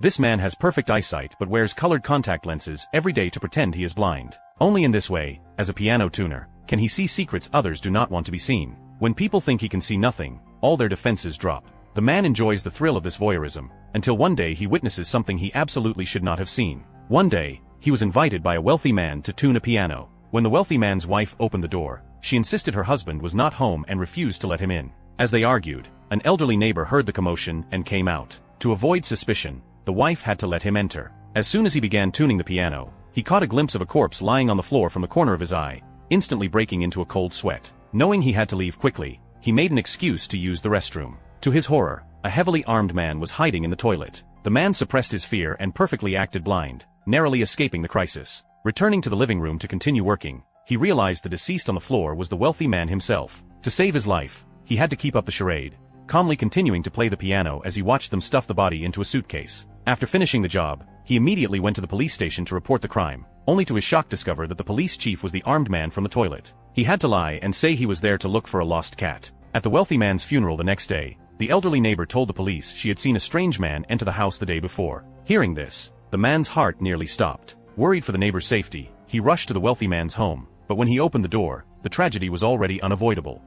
This man has perfect eyesight but wears colored contact lenses every day to pretend he is blind. Only in this way, as a piano tuner, can he see secrets others do not want to be seen. When people think he can see nothing, all their defenses drop. The man enjoys the thrill of this voyeurism, until one day he witnesses something he absolutely should not have seen. One day, he was invited by a wealthy man to tune a piano. When the wealthy man's wife opened the door, she insisted her husband was not home and refused to let him in. As they argued, an elderly neighbor heard the commotion and came out. To avoid suspicion, the wife had to let him enter. As soon as he began tuning the piano, he caught a glimpse of a corpse lying on the floor from the corner of his eye, instantly breaking into a cold sweat. Knowing he had to leave quickly, he made an excuse to use the restroom. To his horror, a heavily armed man was hiding in the toilet. The man suppressed his fear and perfectly acted blind, narrowly escaping the crisis. Returning to the living room to continue working, he realized the deceased on the floor was the wealthy man himself. To save his life, he had to keep up the charade, calmly continuing to play the piano as he watched them stuff the body into a suitcase. After finishing the job, he immediately went to the police station to report the crime, only to his shock discover that the police chief was the armed man from the toilet. He had to lie and say he was there to look for a lost cat. At the wealthy man's funeral the next day, the elderly neighbor told the police she had seen a strange man enter the house the day before. Hearing this, the man's heart nearly stopped. Worried for the neighbor's safety, he rushed to the wealthy man's home, but when he opened the door, the tragedy was already unavoidable.